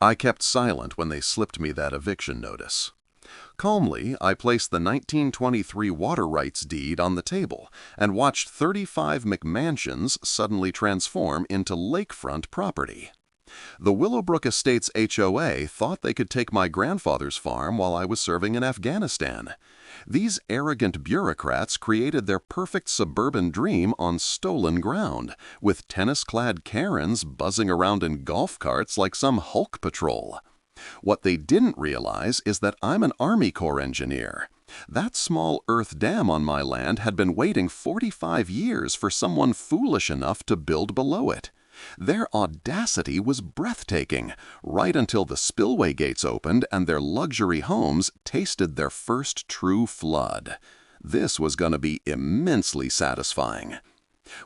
I kept silent when they slipped me that eviction notice. Calmly, I placed the 1923 water rights deed on the table and watched 35 McMansions suddenly transform into lakefront property. The Willowbrook Estates HOA thought they could take my grandfather's farm while I was serving in Afghanistan. These arrogant bureaucrats created their perfect suburban dream on stolen ground, with tennis-clad Karens buzzing around in golf carts like some Hulk patrol. What they didn't realize is that I'm an Army Corps engineer. That small earth dam on my land had been waiting 45 years for someone foolish enough to build below it. Their audacity was breathtaking, right until the spillway gates opened and their luxury homes tasted their first true flood. This was going to be immensely satisfying.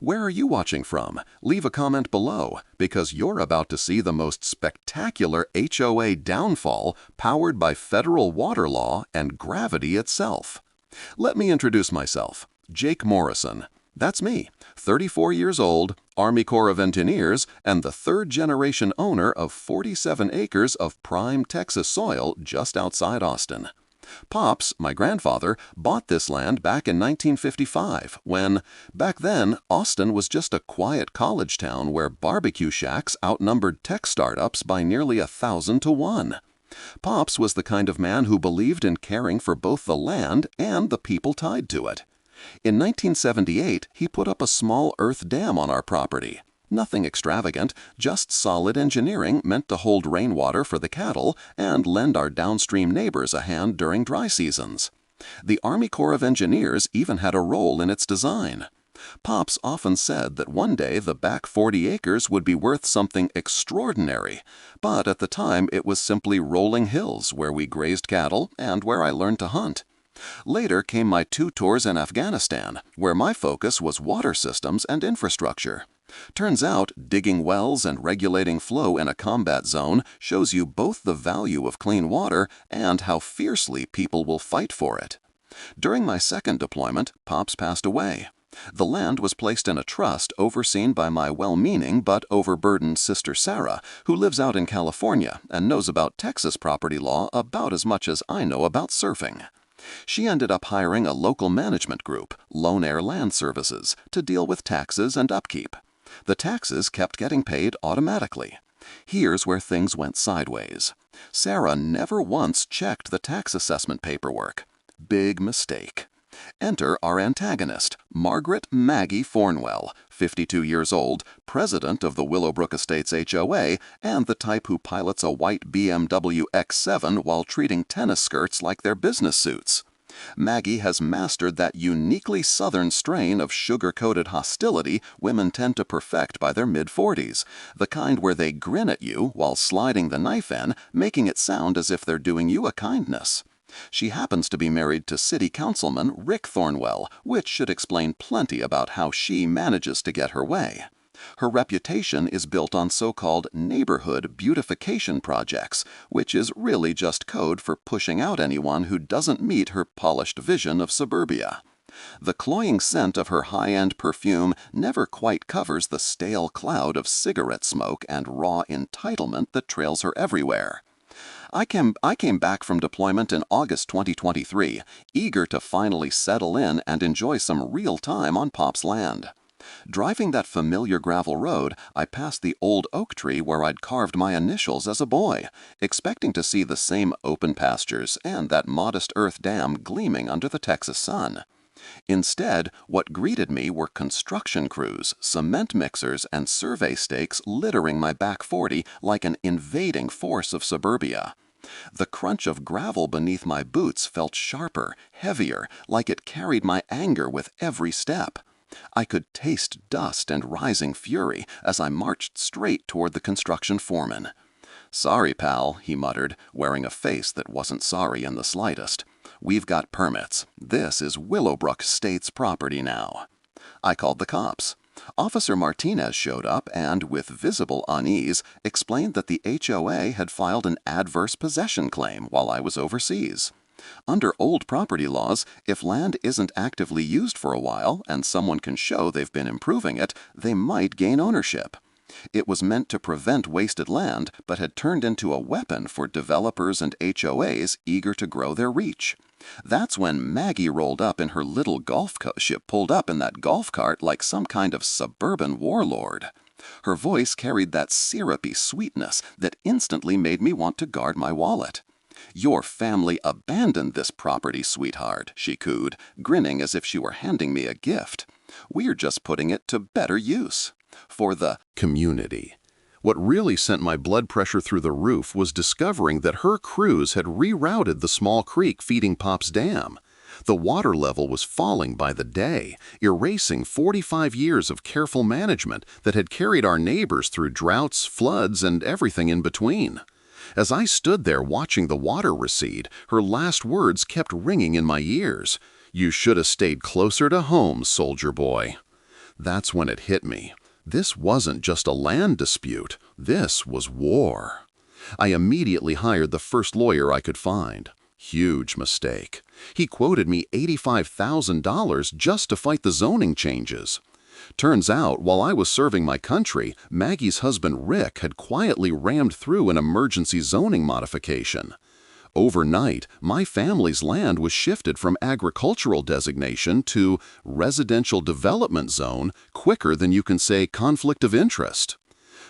Where are you watching from? Leave a comment below, because you're about to see the most spectacular HOA downfall powered by federal water law and gravity itself. Let me introduce myself. Jake Morrison. That's me, 34 years old, Army Corps of Engineers, and the third-generation owner of 47 acres of prime Texas soil just outside Austin. Pops, my grandfather, bought this land back in 1955 when, back then, Austin was just a quiet college town where barbecue shacks outnumbered tech startups by nearly 1,000 to 1. Pops was the kind of man who believed in caring for both the land and the people tied to it. In 1978, he put up a small earth dam on our property. Nothing extravagant, just solid engineering meant to hold rainwater for the cattle and lend our downstream neighbors a hand during dry seasons. The Army Corps of Engineers even had a role in its design. Pops often said that one day the back 40 acres would be worth something extraordinary, but at the time it was simply rolling hills where we grazed cattle and where I learned to hunt. Later came my 2 tours in Afghanistan, where my focus was water systems and infrastructure. Turns out, digging wells and regulating flow in a combat zone shows you both the value of clean water and how fiercely people will fight for it. During my second deployment, Pops passed away. The land was placed in a trust overseen by my well-meaning but overburdened sister Sarah, who lives out in California and knows about Texas property law about as much as I know about surfing. She ended up hiring a local management group, Lone Air Land Services, to deal with taxes and upkeep. The taxes kept getting paid automatically. Here's where things went sideways. Sarah never once checked the tax assessment paperwork. Big mistake. Enter our antagonist, Margaret Maggie Fornwell, 52 years old, president of the Willowbrook Estates HOA, and the type who pilots a white BMW X7 while treating tennis skirts like they're business suits. Maggie has mastered that uniquely southern strain of sugar-coated hostility women tend to perfect by their mid-40s, the kind where they grin at you while sliding the knife in, making it sound as if they're doing you a kindness. She happens to be married to City Councilman Rick Thornwell, which should explain plenty about how she manages to get her way. Her reputation is built on so-called neighborhood beautification projects, which is really just code for pushing out anyone who doesn't meet her polished vision of suburbia. The cloying scent of her high-end perfume never quite covers the stale cloud of cigarette smoke and raw entitlement that trails her everywhere. I came back from deployment in August 2023, eager to finally settle in and enjoy some real time on Pop's land. Driving that familiar gravel road, I passed the old oak tree where I'd carved my initials as a boy, expecting to see the same open pastures and that modest earth dam gleaming under the Texas sun. Instead, what greeted me were construction crews, cement mixers, and survey stakes littering my back 40 like an invading force of suburbia. The crunch of gravel beneath my boots felt sharper, heavier, like it carried my anger with every step. I could taste dust and rising fury as I marched straight toward the construction foreman. "Sorry, pal," he muttered, wearing a face that wasn't sorry in the slightest. "We've got permits. This is Willowbrook Estates property now." I called the cops. Officer Martinez showed up and, with visible unease, explained that the HOA had filed an adverse possession claim while I was overseas. Under old property laws, if land isn't actively used for a while and someone can show they've been improving it, they might gain ownership. It was meant to prevent wasted land, but had turned into a weapon for developers and HOAs eager to grow their reach. That's when Maggie rolled up in her little she pulled up in that golf cart like some kind of suburban warlord. Her voice carried that syrupy sweetness that instantly made me want to guard my wallet. "Your family abandoned this property, sweetheart," she cooed, grinning as if she were handing me a gift. "We're just putting it to better use. For the community." What really sent my blood pressure through the roof was discovering that her crews had rerouted the small creek feeding Pop's dam. The water level was falling by the day, erasing 45 years of careful management that had carried our neighbors through droughts, floods, and everything in between. As I stood there watching the water recede, her last words kept ringing in my ears. "You should have stayed closer to home, soldier boy." That's when it hit me. This wasn't just a land dispute. This was war. I immediately hired the first lawyer I could find. Huge mistake. He quoted me $85,000 just to fight the zoning changes. Turns out, while I was serving my country, Maggie's husband Rick had quietly rammed through an emergency zoning modification. Overnight, my family's land was shifted from agricultural designation to residential development zone quicker than you can say conflict of interest.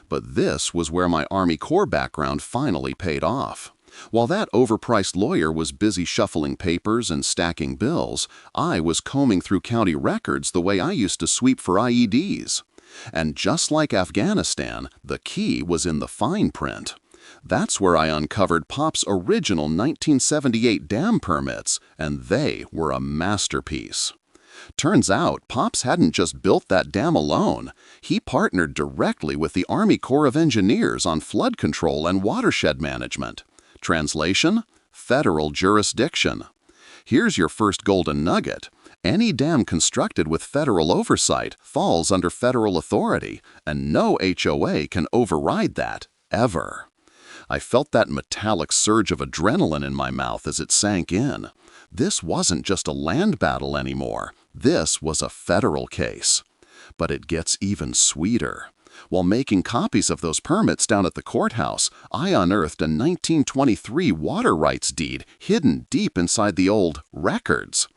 But this was where my Army Corps background finally paid off. While that overpriced lawyer was busy shuffling papers and stacking bills, I was combing through county records the way I used to sweep for IEDs. And just like Afghanistan, the key was in the fine print. That's where I uncovered Pop's original 1978 dam permits, and they were a masterpiece. Turns out, Pops hadn't just built that dam alone. He partnered directly with the Army Corps of Engineers on flood control and watershed management. Translation: federal jurisdiction. Here's your first golden nugget. Any dam constructed with federal oversight falls under federal authority, and no HOA can override that, ever. I felt that metallic surge of adrenaline in my mouth as it sank in. This wasn't just a land battle anymore. This was a federal case. But it gets even sweeter. While making copies of those permits down at the courthouse, I unearthed a 1923 water rights deed hidden deep inside the old records.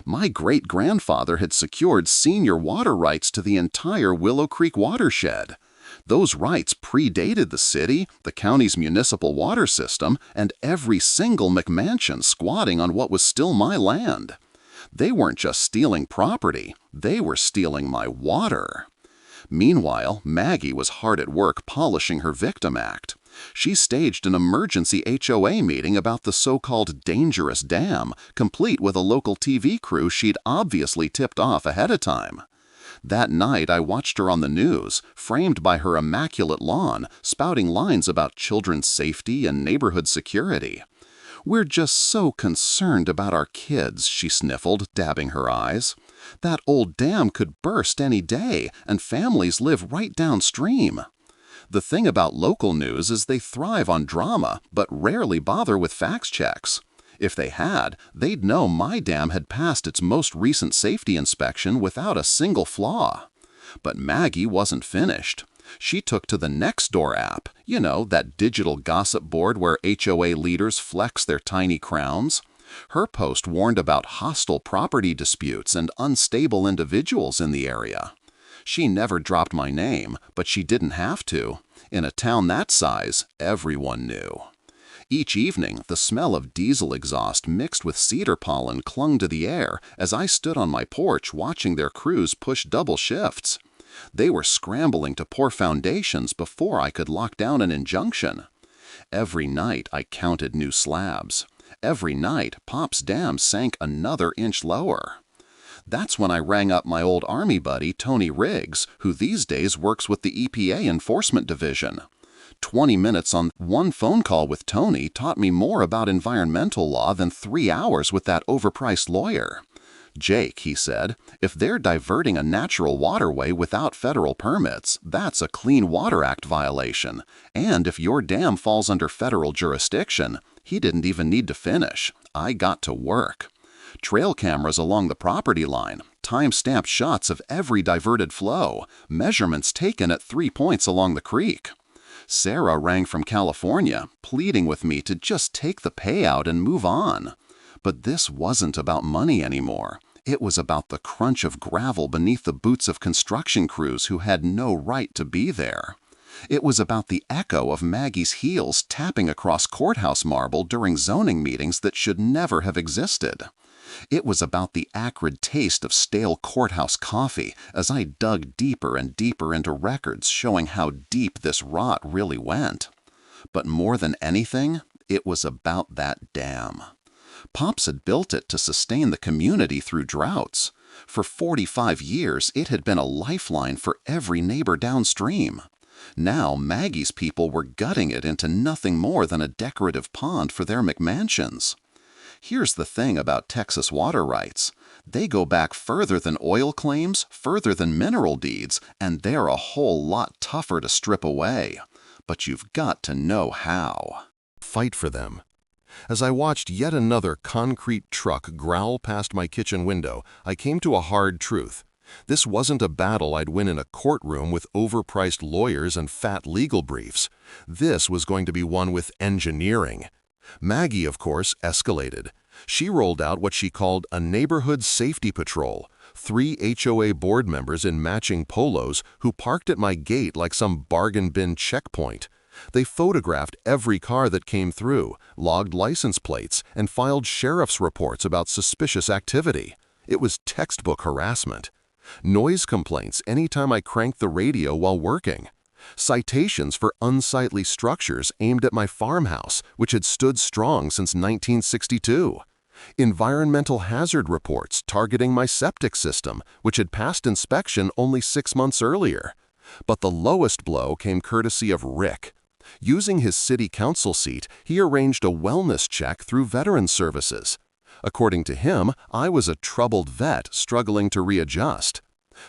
My great-grandfather had secured senior water rights to the entire Willow Creek watershed. Those rights predated the city, the county's municipal water system, and every single McMansion squatting on what was still my land. They weren't just stealing property, they were stealing my water. Meanwhile, Maggie was hard at work polishing her Victim Act. She staged an emergency HOA meeting about the so-called dangerous dam, complete with a local TV crew she'd obviously tipped off ahead of time. That night, I watched her on the news, framed by her immaculate lawn, spouting lines about children's safety and neighborhood security. "We're just so concerned about our kids," she sniffled, dabbing her eyes. "That old dam could burst any day, and families live right downstream." The thing about local news is they thrive on drama, but rarely bother with facts checks. If they had, they'd know my dam had passed its most recent safety inspection without a single flaw. But Maggie wasn't finished. She took to the Nextdoor app, you know, that digital gossip board where HOA leaders flex their tiny crowns. Her post warned about hostile property disputes and unstable individuals in the area. She never dropped my name, but she didn't have to. In a town that size, everyone knew. Each evening, the smell of diesel exhaust mixed with cedar pollen clung to the air as I stood on my porch watching their crews push double shifts. They were scrambling to pour foundations before I could lock down an injunction. Every night, I counted new slabs. Every night, Pop's dam sank another inch lower. That's when I rang up my old Army buddy, Tony Riggs, who these days works with the EPA Enforcement Division. 20 minutes on one phone call with Tony taught me more about environmental law than 3 hours with that overpriced lawyer. "Jake," he said, "if they're diverting a natural waterway without federal permits, that's a Clean Water Act violation. And if your dam falls under federal jurisdiction," he didn't even need to finish. I got to work. Trail cameras along the property line, time-stamped shots of every diverted flow, measurements taken at 3 points along the creek. Sarah rang from California, pleading with me to just take the payout and move on. But this wasn't about money anymore. It was about the crunch of gravel beneath the boots of construction crews who had no right to be there. It was about the echo of Maggie's heels tapping across courthouse marble during zoning meetings that should never have existed. It was about the acrid taste of stale courthouse coffee as I dug deeper and deeper into records showing how deep this rot really went. But more than anything, it was about that dam. Pops had built it to sustain the community through droughts. For 45 years, it had been a lifeline for every neighbor downstream. Now, Maggie's people were gutting it into nothing more than a decorative pond for their McMansions. Here's the thing about Texas water rights. They go back further than oil claims, further than mineral deeds, and they're a whole lot tougher to strip away. But you've got to know how. Fight for them. As I watched yet another concrete truck growl past my kitchen window, I came to a hard truth. This wasn't a battle I'd win in a courtroom with overpriced lawyers and fat legal briefs. This was going to be one with engineering. Maggie, of course, escalated. She rolled out what she called a neighborhood safety patrol, 3 HOA board members in matching polos who parked at my gate like some bargain bin checkpoint. They photographed every car that came through, logged license plates, and filed sheriff's reports about suspicious activity. It was textbook harassment. Noise complaints anytime I cranked the radio while working. Citations for unsightly structures aimed at my farmhouse, which had stood strong since 1962. Environmental hazard reports targeting my septic system, which had passed inspection only 6 months earlier. But the lowest blow came courtesy of Rick. Using his city council seat, he arranged a wellness check through Veteran Services. According to him, I was a troubled vet struggling to readjust.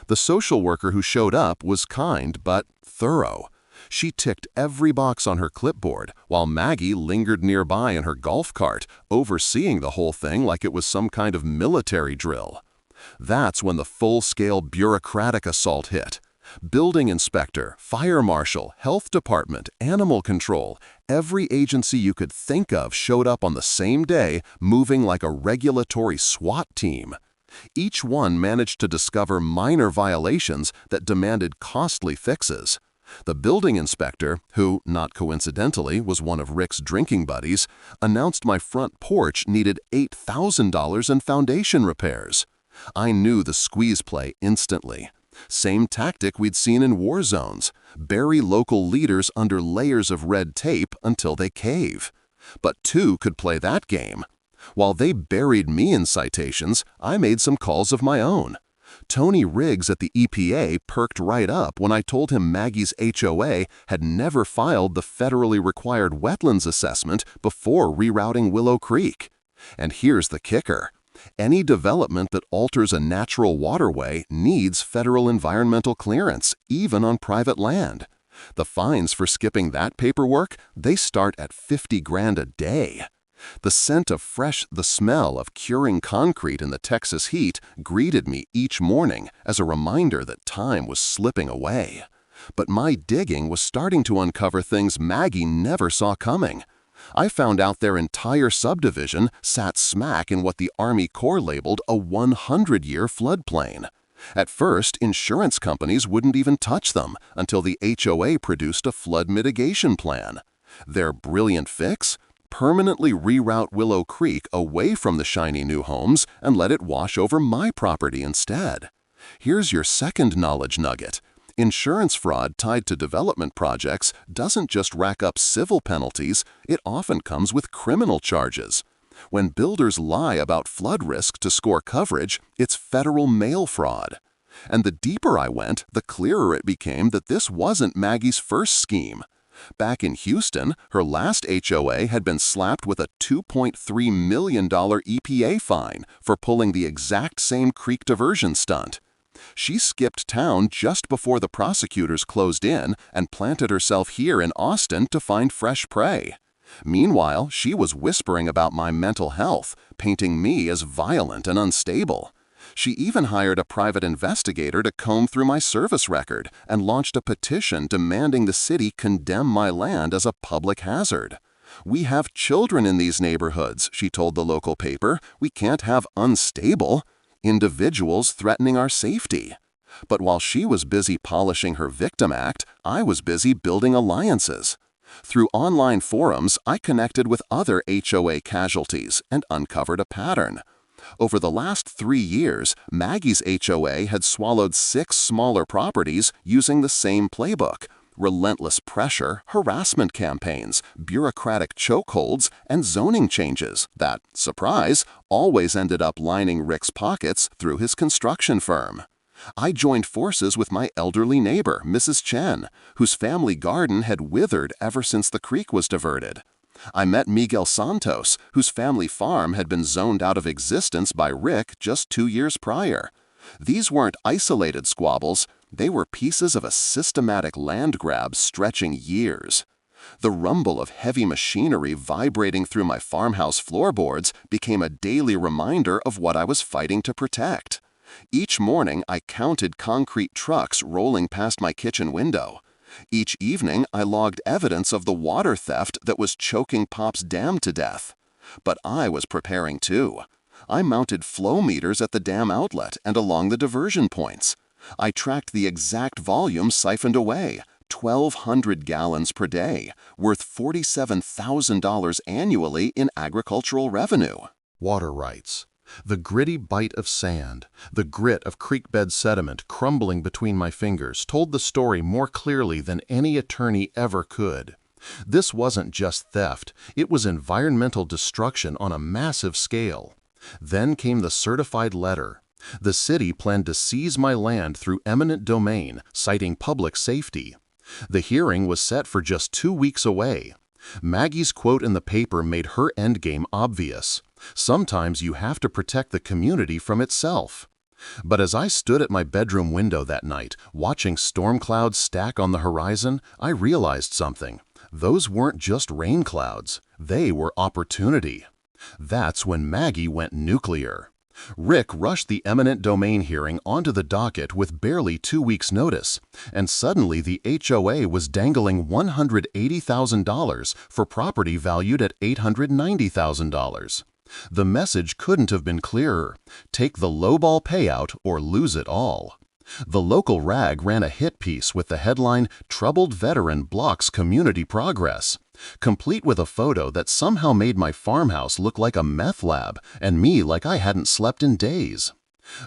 The social worker who showed up was kind but thorough. She ticked every box on her clipboard, while Maggie lingered nearby in her golf cart, overseeing the whole thing like it was some kind of military drill. That's when the full-scale bureaucratic assault hit. Building inspector, fire marshal, health department, animal control, every agency you could think of showed up on the same day, moving like a regulatory SWAT team. Each one managed to discover minor violations that demanded costly fixes. The building inspector, who, not coincidentally, was one of Rick's drinking buddies, announced my front porch needed $8,000 in foundation repairs. I knew the squeeze play instantly. Same tactic we'd seen in war zones: bury local leaders under layers of red tape until they cave. But 2 could play that game. While they buried me in citations, I made some calls of my own. Tony Riggs at the EPA perked right up when I told him Maggie's HOA had never filed the federally required wetlands assessment before rerouting Willow Creek. And here's the kicker. Any development that alters a natural waterway needs federal environmental clearance, even on private land. The fines for skipping that paperwork, they start at $50,000 a day. The smell of curing concrete in the Texas heat greeted me each morning as a reminder that time was slipping away. But my digging was starting to uncover things Maggie never saw coming. I found out their entire subdivision sat smack in what the Army Corps labeled a 100-year floodplain. At first, insurance companies wouldn't even touch them until the HOA produced a flood mitigation plan. Their brilliant fix? Permanently reroute Willow Creek away from the shiny new homes and let it wash over my property instead. Here's your second knowledge nugget. Insurance fraud tied to development projects doesn't just rack up civil penalties, it often comes with criminal charges. When builders lie about flood risk to score coverage, it's federal mail fraud. And the deeper I went, the clearer it became that this wasn't Maggie's first scheme. Back in Houston, her last HOA had been slapped with a $2.3 million EPA fine for pulling the exact same creek diversion stunt. She skipped town just before the prosecutors closed in and planted herself here in Austin to find fresh prey. Meanwhile, she was whispering about my mental health, painting me as violent and unstable. She even hired a private investigator to comb through my service record and launched a petition demanding the city condemn my land as a public hazard. "We have children in these neighborhoods," she told the local paper. "We can't have unstable individuals threatening our safety." But while she was busy polishing her Victim Act, I was busy building alliances. Through online forums, I connected with other HOA casualties and uncovered a pattern. Over the last 3 years, Maggie's HOA had swallowed 6 smaller properties using the same playbook: relentless pressure, harassment campaigns, bureaucratic chokeholds, and zoning changes that, surprise, always ended up lining Rick's pockets through his construction firm. I joined forces with my elderly neighbor, Mrs. Chen, whose family garden had withered ever since the creek was diverted. I met Miguel Santos, whose family farm had been zoned out of existence by Rick just 2 years prior. These weren't isolated squabbles, they were pieces of a systematic land grab stretching years. The rumble of heavy machinery vibrating through my farmhouse floorboards became a daily reminder of what I was fighting to protect. Each morning, I counted concrete trucks rolling past my kitchen window. Each evening, I logged evidence of the water theft that was choking Pop's dam to death. But I was preparing too. I mounted flow meters at the dam outlet and along the diversion points. I tracked the exact volume siphoned away, 1,200 gallons per day, worth $47,000 annually in agricultural revenue. Water rights. The gritty bite of sand, the grit of creekbed sediment crumbling between my fingers told the story more clearly than any attorney ever could. This wasn't just theft, it was environmental destruction on a massive scale. Then came the certified letter. The city planned to seize my land through eminent domain, citing public safety. The hearing was set for just 2 weeks away. Maggie's quote in the paper made her endgame obvious. Sometimes you have to protect the community from itself. But as I stood at my bedroom window that night, watching storm clouds stack on the horizon, I realized something. Those weren't just rain clouds. They were opportunity. That's when Maggie went nuclear. Rick rushed the eminent domain hearing onto the docket with barely 2 weeks' notice, and suddenly the HOA was dangling $180,000 for property valued at $890,000. The message couldn't have been clearer. Take the lowball payout or lose it all. The local rag ran a hit piece with the headline, "Troubled Veteran Blocks Community Progress," complete with a photo that somehow made my farmhouse look like a meth lab and me like I hadn't slept in days.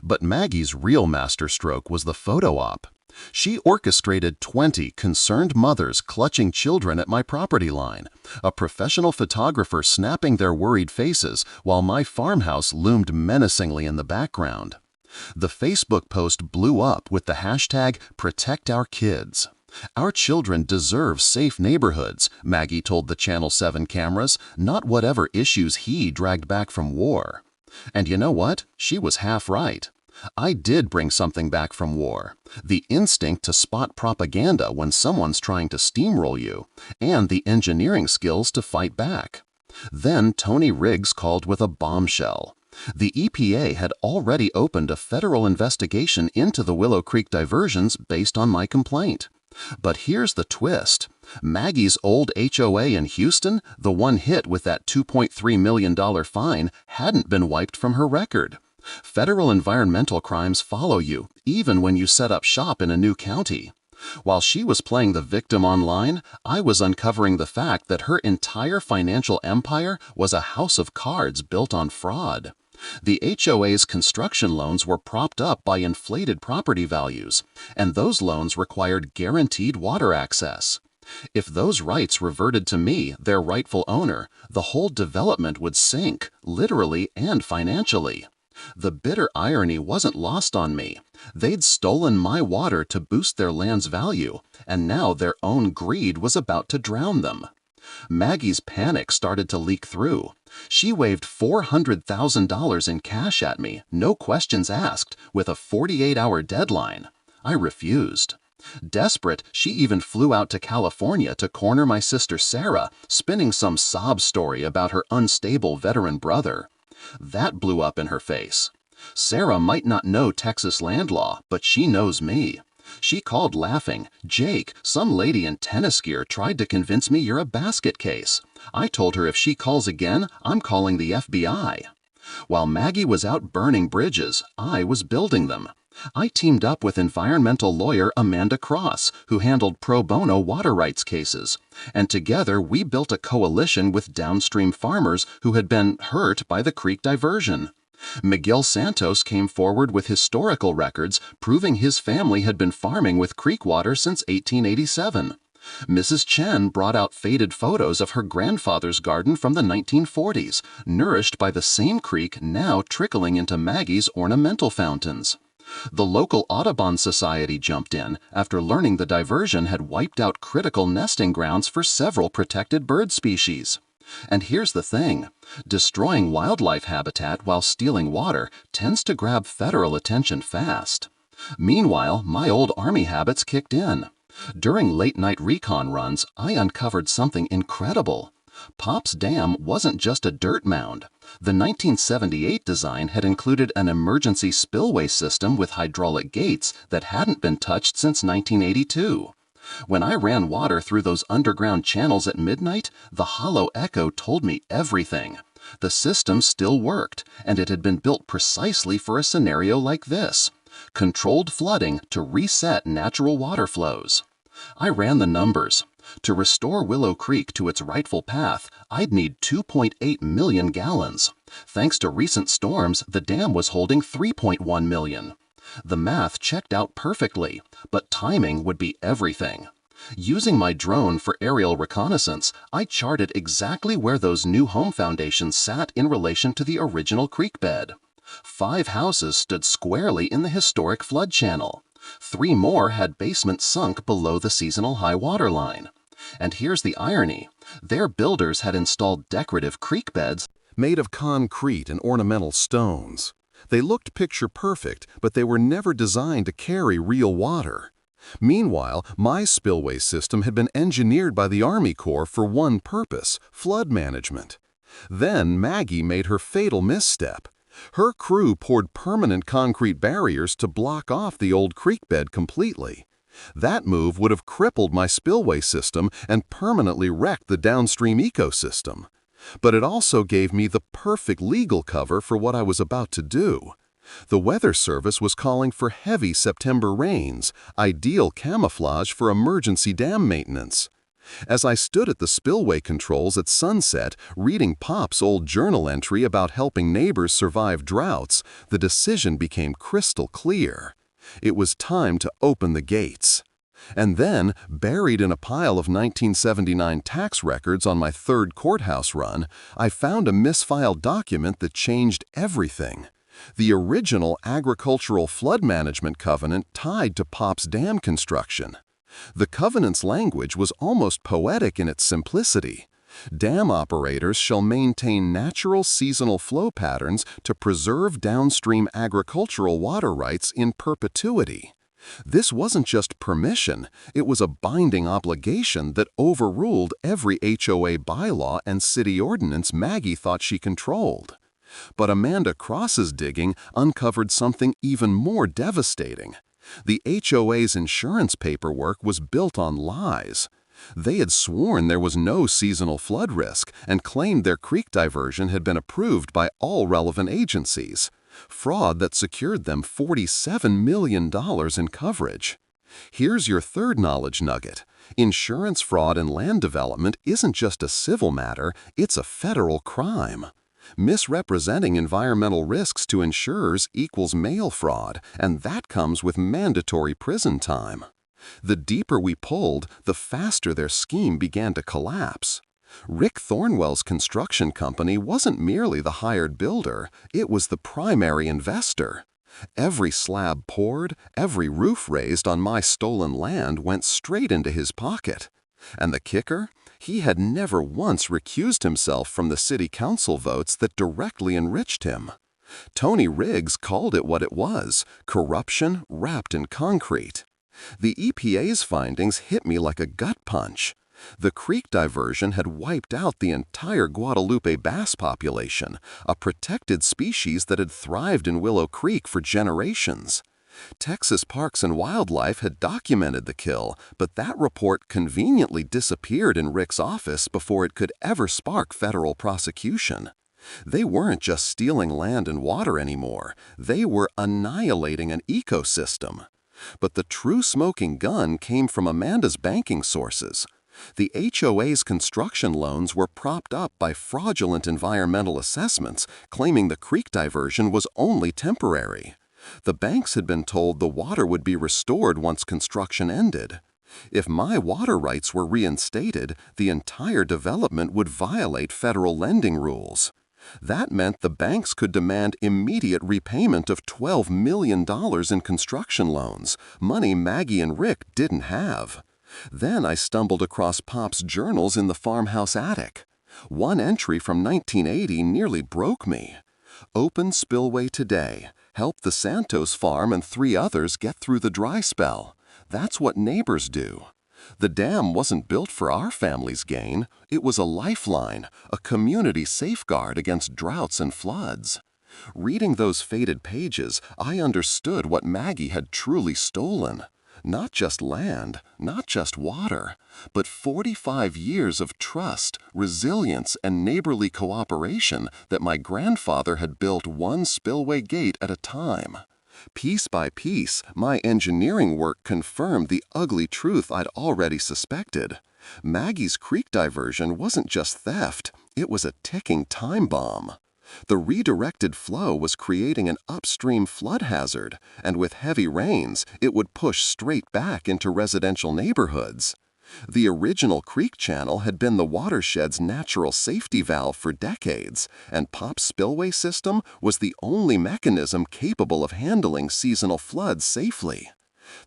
But Maggie's real masterstroke was the photo op. She orchestrated 20 concerned mothers clutching children at my property line, a professional photographer snapping their worried faces while my farmhouse loomed menacingly in the background. The Facebook post blew up with the hashtag #ProtectOurKids. Our children deserve safe neighborhoods, Maggie told the Channel 7 cameras, not whatever issues he dragged back from war. And you know what? She was half right. I did bring something back from war. The instinct to spot propaganda when someone's trying to steamroll you, and the engineering skills to fight back. Then Tony Riggs called with a bombshell. The EPA had already opened a federal investigation into the Willow Creek diversions based on my complaint. But here's the twist. Maggie's old HOA in Houston, the one hit with that $2.3 million fine, hadn't been wiped from her record. Federal environmental crimes follow you, even when you set up shop in a new county. While she was playing the victim online, I was uncovering the fact that her entire financial empire was a house of cards built on fraud. The HOA's construction loans were propped up by inflated property values, and those loans required guaranteed water access. If those rights reverted to me, their rightful owner, the whole development would sink, literally and financially. The bitter irony wasn't lost on me. They'd stolen my water to boost their land's value, and now their own greed was about to drown them. Maggie's panic started to leak through. She waved $400,000 in cash at me, no questions asked, with a 48-hour deadline. I refused. Desperate, she even flew out to California to corner my sister Sarah, spinning some sob story about her unstable veteran brother. That blew up in her face. Sarah might not know Texas land law, but she knows me. She called laughing, "Jake, some lady in tennis gear tried to convince me you're a basket case." I told her if she calls again, I'm calling the FBI. While Maggie was out burning bridges, I was building them. I teamed up with environmental lawyer Amanda Cross, who handled pro bono water rights cases, and together we built a coalition with downstream farmers who had been hurt by the creek diversion. Miguel Santos came forward with historical records proving his family had been farming with creek water since 1887. Mrs. Chen brought out faded photos of her grandfather's garden from the 1940s, nourished by the same creek now trickling into Maggie's ornamental fountains. The local Audubon Society jumped in after learning the diversion had wiped out critical nesting grounds for several protected bird species. And here's the thing, destroying wildlife habitat while stealing water tends to grab federal attention fast. Meanwhile, my old Army habits kicked in. During late-night recon runs, I uncovered something incredible. Pop's Dam wasn't just a dirt mound. The 1978 design had included an emergency spillway system with hydraulic gates that hadn't been touched since 1982. When I ran water through those underground channels at midnight, the hollow echo told me everything. The system still worked, and it had been built precisely for a scenario like this: controlled flooding to reset natural water flows. I ran the numbers. To restore Willow Creek to its rightful path, I'd need 2.8 million gallons. Thanks to recent storms, the dam was holding 3.1 million. The math checked out perfectly, but timing would be everything. Using my drone for aerial reconnaissance, I charted exactly where those new home foundations sat in relation to the original creek bed. 5 houses stood squarely in the historic flood channel. 3 more had basements sunk below the seasonal high water line. And here's the irony. Their builders had installed decorative creek beds Made of concrete and ornamental stones. They looked picture perfect, but they were never designed to carry real water. Meanwhile, my spillway system had been engineered by the Army Corps for one purpose: flood management. Then Maggie made her fatal misstep. Her crew poured permanent concrete barriers to block off the old creek bed completely. That move would have crippled my spillway system and permanently wrecked the downstream ecosystem. But it also gave me the perfect legal cover for what I was about to do. The Weather Service was calling for heavy September rains, ideal camouflage for emergency dam maintenance. As I stood at the spillway controls at sunset, reading Pop's old journal entry about helping neighbors survive droughts, the decision became crystal clear. It was time to open the gates. And then, buried in a pile of 1979 tax records on my 3rd courthouse run, I found a misfiled document that changed everything. The original agricultural flood management covenant tied to Pop's dam construction. The covenant's language was almost poetic in its simplicity. Dam operators shall maintain natural seasonal flow patterns to preserve downstream agricultural water rights in perpetuity. This wasn't just permission, it was a binding obligation that overruled every HOA bylaw and city ordinance Maggie thought she controlled. But Amanda Cross's digging uncovered something even more devastating. The HOA's insurance paperwork was built on lies. They had sworn there was no seasonal flood risk and claimed their creek diversion had been approved by all relevant agencies. Fraud that secured them $47 million in coverage. Here's your third knowledge nugget. Insurance fraud in land development isn't just a civil matter, it's a federal crime. Misrepresenting environmental risks to insurers equals mail fraud, and that comes with mandatory prison time. The deeper we pulled, the faster their scheme began to collapse. Rick Thornwell's construction company wasn't merely the hired builder, it was the primary investor. Every slab poured, every roof raised on my stolen land went straight into his pocket. And the kicker? He had never once recused himself from the city council votes that directly enriched him. Tony Riggs called it what it was: corruption wrapped in concrete. The EPA's findings hit me like a gut punch. The creek diversion had wiped out the entire Guadalupe bass population, a protected species that had thrived in Willow Creek for generations. Texas Parks and Wildlife had documented the kill, but that report conveniently disappeared in Rick's office before it could ever spark federal prosecution. They weren't just stealing land and water anymore, they were annihilating an ecosystem. But the true smoking gun came from Amanda's banking sources. The HOA's construction loans were propped up by fraudulent environmental assessments, claiming the creek diversion was only temporary. The banks had been told the water would be restored once construction ended. If my water rights were reinstated, the entire development would violate federal lending rules. That meant the banks could demand immediate repayment of $12 million in construction loans, money Maggie and Rick didn't have. Then I stumbled across Pop's journals in the farmhouse attic. One entry from 1980 nearly broke me. Open spillway today. Help the Santos farm and 3 others get through the dry spell. That's what neighbors do. The dam wasn't built for our family's gain. It was a lifeline, a community safeguard against droughts and floods. Reading those faded pages, I understood what Maggie had truly stolen. Not just land, not just water, but 45 years of trust, resilience, and neighborly cooperation that my grandfather had built one spillway gate at a time. Piece by piece, my engineering work confirmed the ugly truth I'd already suspected. Maggie's creek diversion wasn't just theft, it was a ticking time bomb. The redirected flow was creating an upstream flood hazard, and with heavy rains, it would push straight back into residential neighborhoods. The original creek channel had been the watershed's natural safety valve for decades, and Pop's spillway system was the only mechanism capable of handling seasonal floods safely.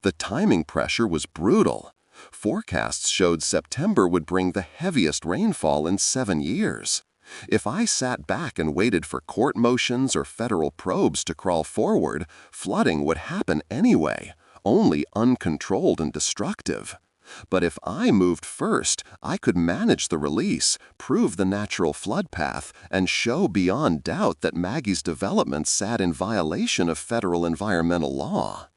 The timing pressure was brutal. Forecasts showed September would bring the heaviest rainfall in 7 years. If I sat back and waited for court motions or federal probes to crawl forward, flooding would happen anyway, only uncontrolled and destructive. But if I moved first, I could manage the release, prove the natural flood path, and show beyond doubt that Maggie's development sat in violation of federal environmental law.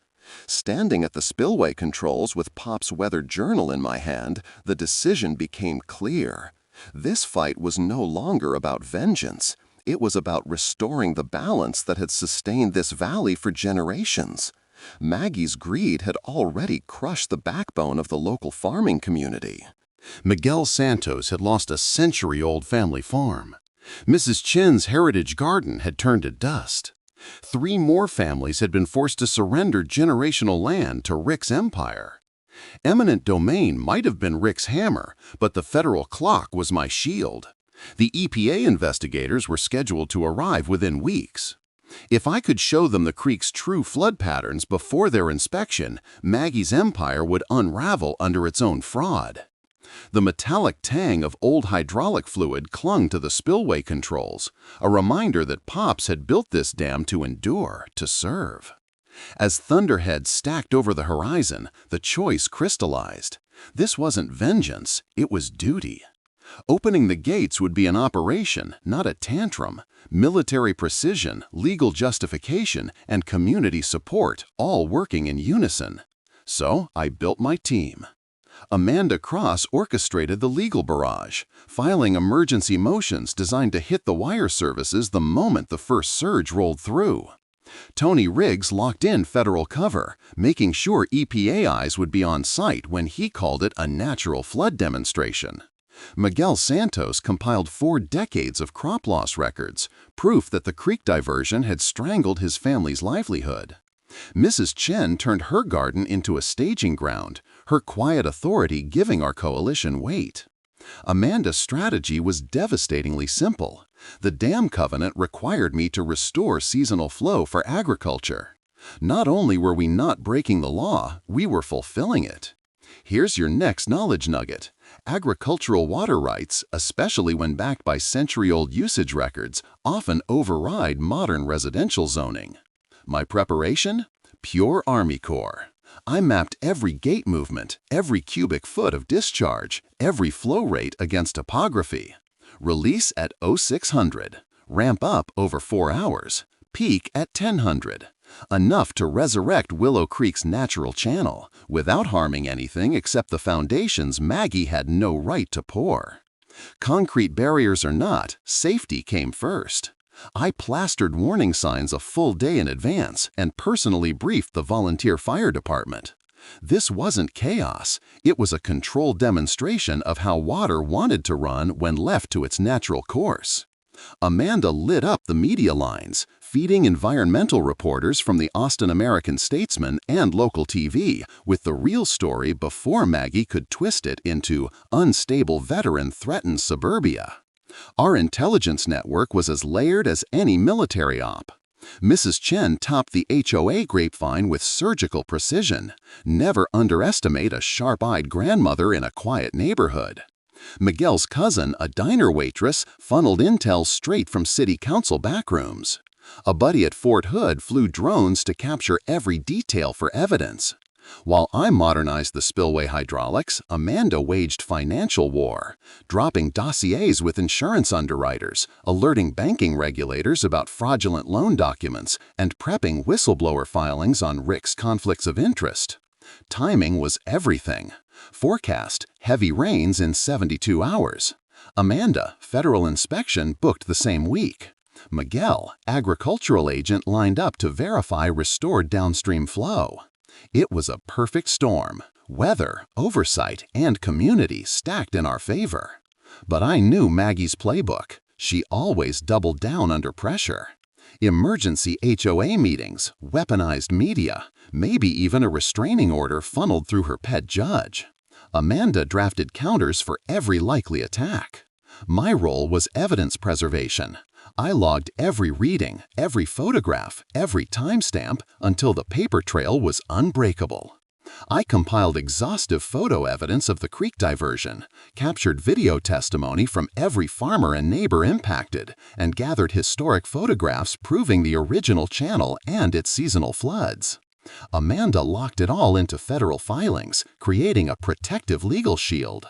Standing at the spillway controls with Pop's weather journal in my hand, the decision became clear. This fight was no longer about vengeance. It was about restoring the balance that had sustained this valley for generations. Maggie's greed had already crushed the backbone of the local farming community. Miguel Santos had lost a century-old family farm. Mrs. Chen's heritage garden had turned to dust. 3 more families had been forced to surrender generational land to Rick's empire. Eminent domain might have been Rick's hammer, but the federal clock was my shield. The EPA investigators were scheduled to arrive within weeks. If I could show them the creek's true flood patterns before their inspection, Maggie's empire would unravel under its own fraud. The metallic tang of old hydraulic fluid clung to the spillway controls, a reminder that Pops had built this dam to endure, to serve. As thunderheads stacked over the horizon, the choice crystallized. This wasn't vengeance, it was duty. Opening the gates would be an operation, not a tantrum. Military precision, legal justification, and community support all working in unison. So I built my team. Amanda Cross orchestrated the legal barrage, filing emergency motions designed to hit the wire services the moment the first surge rolled through. Tony Riggs locked in federal cover, making sure EPA eyes would be on site when he called it a natural flood demonstration. Miguel Santos compiled 4 decades of crop loss records, proof that the creek diversion had strangled his family's livelihood. Mrs. Chen turned her garden into a staging ground, her quiet authority giving our coalition weight. Amanda's strategy was devastatingly simple. The dam covenant required me to restore seasonal flow for agriculture. Not only were we not breaking the law, we were fulfilling it. Here's your next knowledge nugget. Agricultural water rights, especially when backed by century-old usage records, often override modern residential zoning. My preparation? Pure Army Corps. I mapped every gate movement, every cubic foot of discharge, every flow rate against topography. Release at 0600, ramp up over 4 hours, peak at 1000. Enough to resurrect Willow Creek's natural channel without harming anything except the foundations Maggie had no right to pour. Concrete barriers or not, safety came first. I plastered warning signs a full day in advance and personally briefed the volunteer fire department. This wasn't chaos, it was a controlled demonstration of how water wanted to run when left to its natural course. Amanda lit up the media lines, feeding environmental reporters from the Austin American-Statesman and local TV with the real story before Maggie could twist it into unstable veteran threatens suburbia. Our intelligence network was as layered as any military op. Mrs. Chen topped the HOA grapevine with surgical precision. Never underestimate a sharp-eyed grandmother in a quiet neighborhood. Miguel's cousin, a diner waitress, funneled intel straight from city council backrooms. A buddy at Fort Hood flew drones to capture every detail for evidence. While I modernized the spillway hydraulics, Amanda waged financial war, dropping dossiers with insurance underwriters, alerting banking regulators about fraudulent loan documents, and prepping whistleblower filings on Rick's conflicts of interest. Timing was everything. Forecast, heavy rains in 72 hours. Amanda, federal inspection booked the same week. Miguel, agricultural agent lined up to verify restored downstream flow. It was a perfect storm. Weather, oversight, and community stacked in our favor. But I knew Maggie's playbook. She always doubled down under pressure. Emergency HOA meetings, weaponized media, maybe even a restraining order funneled through her pet judge. Amanda drafted counters for every likely attack. My role was evidence preservation. I logged every reading, every photograph, every timestamp until the paper trail was unbreakable. I compiled exhaustive photo evidence of the creek diversion, captured video testimony from every farmer and neighbor impacted, and gathered historic photographs proving the original channel and its seasonal floods. Amanda locked it all into federal filings, creating a protective legal shield.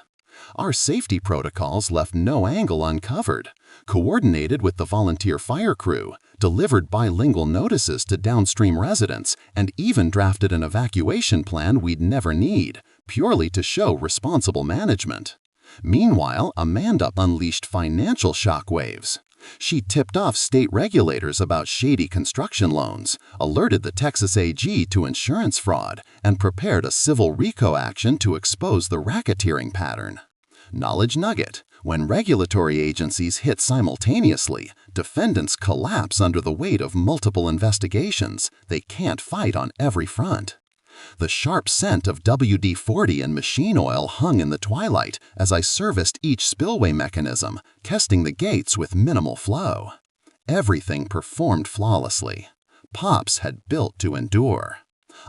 Our safety protocols left no angle uncovered, coordinated with the volunteer fire crew, delivered bilingual notices to downstream residents, and even drafted an evacuation plan we'd never need, purely to show responsible management. Meanwhile, Amanda unleashed financial shockwaves. She tipped off state regulators about shady construction loans, alerted the Texas AG to insurance fraud, and prepared a civil RICO action to expose the racketeering pattern. Knowledge nugget: when regulatory agencies hit simultaneously, defendants collapse under the weight of multiple investigations. They can't fight on every front. The sharp scent of WD-40 and machine oil hung in the twilight as I serviced each spillway mechanism, testing the gates with minimal flow. Everything performed flawlessly. Pops had built to endure.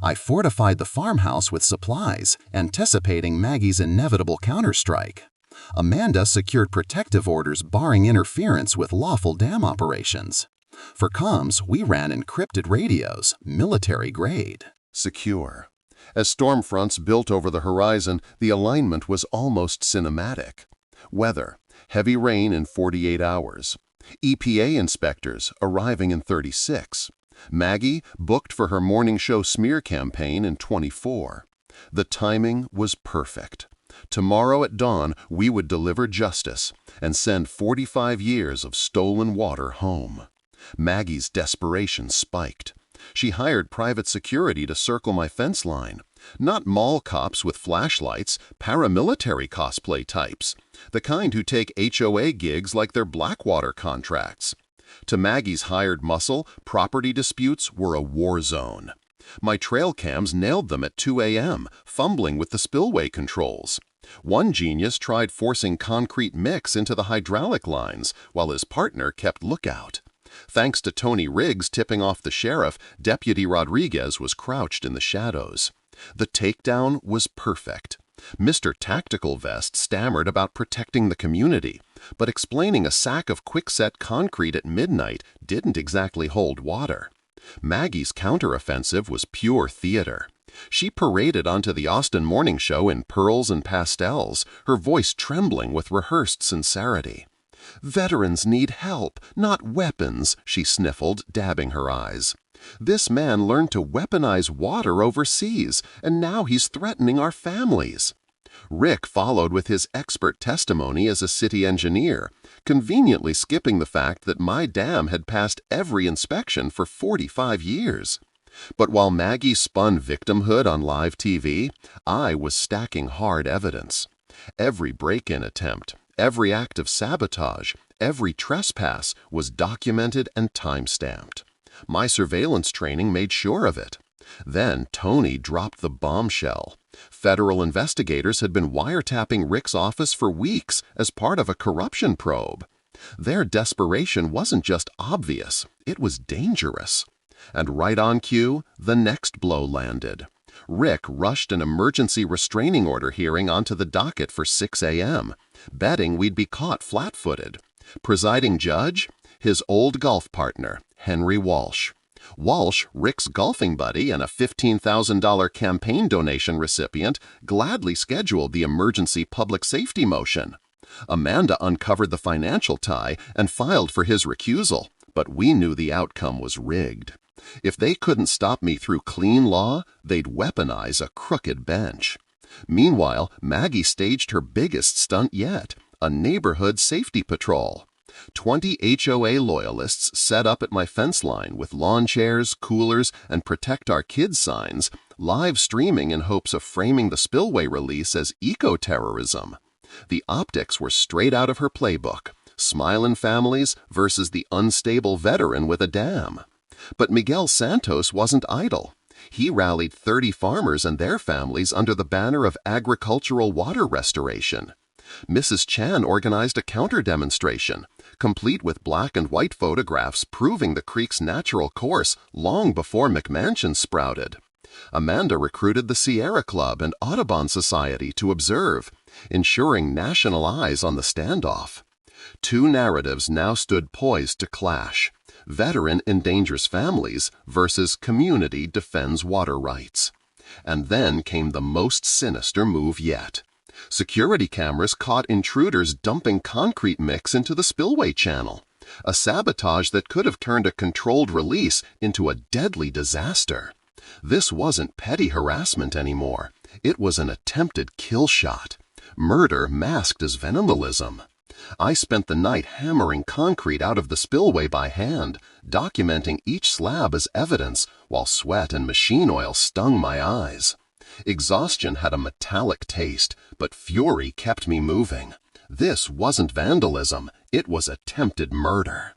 I fortified the farmhouse with supplies, anticipating Maggie's inevitable counterstrike. Amanda secured protective orders barring interference with lawful dam operations. For comms, we ran encrypted radios, military grade. Secure. As storm fronts built over the horizon, the alignment was almost cinematic. Weather: heavy rain in 48 hours. EPA inspectors arriving in 36. Maggie booked for her morning show smear campaign in 24. The timing was perfect. Tomorrow at dawn, we would deliver justice and send 45 years of stolen water home. Maggie's desperation spiked. She hired private security to circle my fence line. Not mall cops with flashlights, paramilitary cosplay types. The kind who take HOA gigs like they're Blackwater contracts. To Maggie's hired muscle, property disputes were a war zone. My trail cams nailed them at 2 a.m., fumbling with the spillway controls. One genius tried forcing concrete mix into the hydraulic lines, while his partner kept lookout. Thanks to Tony Riggs tipping off the sheriff, Deputy Rodriguez was crouched in the shadows. The takedown was perfect. Mr. Tactical Vest stammered about protecting the community, but explaining a sack of quickset concrete at midnight didn't exactly hold water. Maggie's counteroffensive was pure theater. She paraded onto the Austin Morning Show in pearls and pastels, her voice trembling with rehearsed sincerity. "Veterans need help, not weapons," she sniffled, dabbing her eyes. "This man learned to weaponize water overseas, and now he's threatening our families." Rick followed with his expert testimony as a city engineer, conveniently skipping the fact that my dam had passed every inspection for 45 years. But while Maggie spun victimhood on live TV, I was stacking hard evidence. Every break-in attempt, every act of sabotage, every trespass was documented and time-stamped. My surveillance training made sure of it. Then Tony dropped the bombshell. Federal investigators had been wiretapping Rick's office for weeks as part of a corruption probe. Their desperation wasn't just obvious, it was dangerous. And right on cue, the next blow landed. Rick rushed an emergency restraining order hearing onto the docket for 6 a.m., betting we'd be caught flat-footed. Presiding judge? His old golf partner, Henry Walsh. Walsh, Rick's golfing buddy and a $15,000 campaign donation recipient, gladly scheduled the emergency public safety motion. Amanda uncovered the financial tie and filed for his recusal, but we knew the outcome was rigged. If they couldn't stop me through clean law, they'd weaponize a crooked bench. Meanwhile, Maggie staged her biggest stunt yet, a neighborhood safety patrol. 20 HOA loyalists set up at my fence line with lawn chairs, coolers, and Protect Our Kids signs, live streaming in hopes of framing the spillway release as eco-terrorism. The optics were straight out of her playbook, smilin' families versus the unstable veteran with a dam. But Miguel Santos wasn't idle. He rallied 30 farmers and their families under the banner of agricultural water restoration. Mrs. Chan organized a counter-demonstration, complete with black and white photographs proving the creek's natural course long before McMansions sprouted. Amanda recruited the Sierra Club and Audubon Society to observe, ensuring national eyes on the standoff. Two narratives now stood poised to clash: veteran endangers families versus community defends water rights. And then came the most sinister move yet. Security cameras caught intruders dumping concrete mix into the spillway channel, a sabotage that could have turned a controlled release into a deadly disaster. This wasn't petty harassment anymore. It was an attempted kill shot, murder masked as vandalism. I spent the night hammering concrete out of the spillway by hand, documenting each slab as evidence, while sweat and machine oil stung my eyes. Exhaustion had a metallic taste, but fury kept me moving. This wasn't vandalism, it was attempted murder.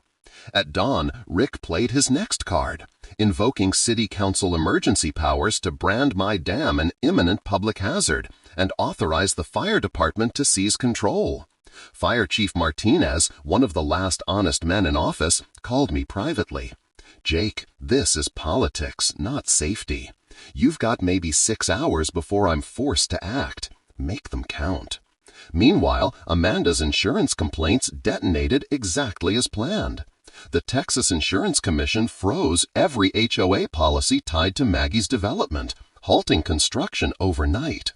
At dawn, Rick played his next card, invoking city council emergency powers to brand my dam an imminent public hazard and authorize the fire department to seize control. Fire Chief Martinez, one of the last honest men in office, called me privately. "Jake, this is politics, not safety. You've got maybe 6 hours before I'm forced to act. Make them count." Meanwhile, Amanda's insurance complaints detonated exactly as planned. The Texas Insurance Commission froze every HOA policy tied to Maggie's development, halting construction overnight.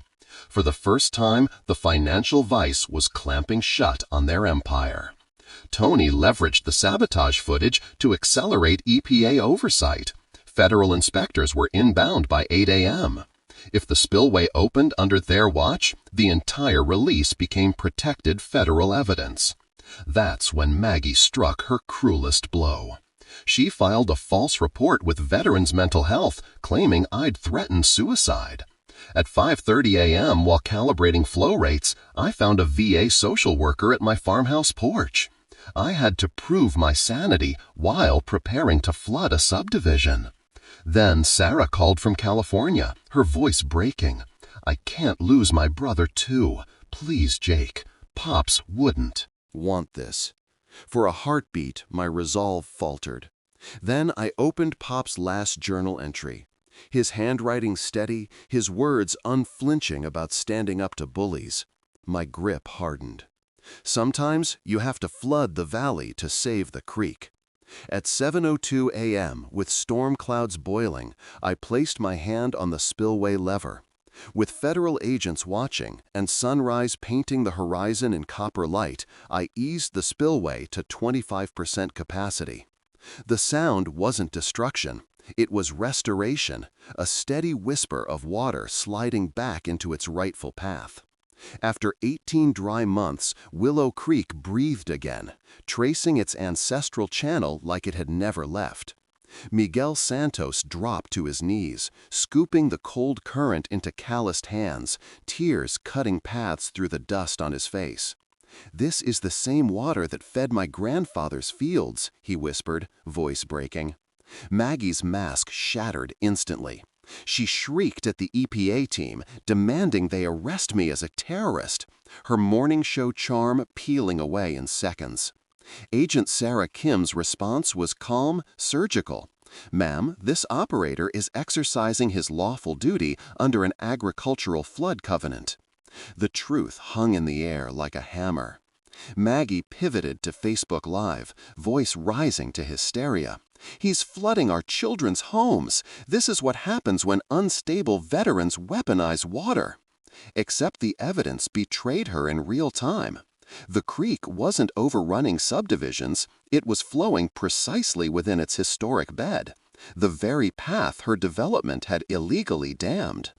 For the first time, the financial vice was clamping shut on their empire. Tony leveraged the sabotage footage to accelerate EPA oversight. Federal inspectors were inbound by 8 a.m. If the spillway opened under their watch, the entire release became protected federal evidence. That's when Maggie struck her cruelest blow. She filed a false report with Veterans Mental Health, claiming I'd threatened suicide. At 5:30 a.m., while calibrating flow rates, I found a VA social worker at my farmhouse porch. I had to prove my sanity while preparing to flood a subdivision. Then Sarah called from California, her voice breaking. "I can't lose my brother too. Please, Jake. Pops wouldn't want this." For a heartbeat, my resolve faltered. Then I opened Pop's last journal entry. His handwriting steady, his words unflinching about standing up to bullies. My grip hardened. Sometimes you have to flood the valley to save the creek. At 7:02 a.m., with storm clouds boiling, I placed my hand on the spillway lever. With federal agents watching and sunrise painting the horizon in copper light, I eased the spillway to 25% capacity. The sound wasn't destruction. It was restoration, a steady whisper of water sliding back into its rightful path. After 18 dry months, Willow Creek breathed again, tracing its ancestral channel like it had never left. Miguel Santos dropped to his knees, scooping the cold current into calloused hands, tears cutting paths through the dust on his face. "This is the same water that fed my grandfather's fields," he whispered, voice breaking. Maggie's mask shattered instantly. She shrieked at the EPA team, demanding they arrest me as a terrorist, her morning show charm peeling away in seconds. Agent Sarah Kim's response was calm, surgical. "Ma'am, this operator is exercising his lawful duty under an agricultural flood covenant." The truth hung in the air like a hammer. Maggie pivoted to Facebook Live, voice rising to hysteria. "He's flooding our children's homes. This is what happens when unstable veterans weaponize water." Except the evidence betrayed her in real time. The creek wasn't overrunning subdivisions, it was flowing precisely within its historic bed, the very path her development had illegally dammed.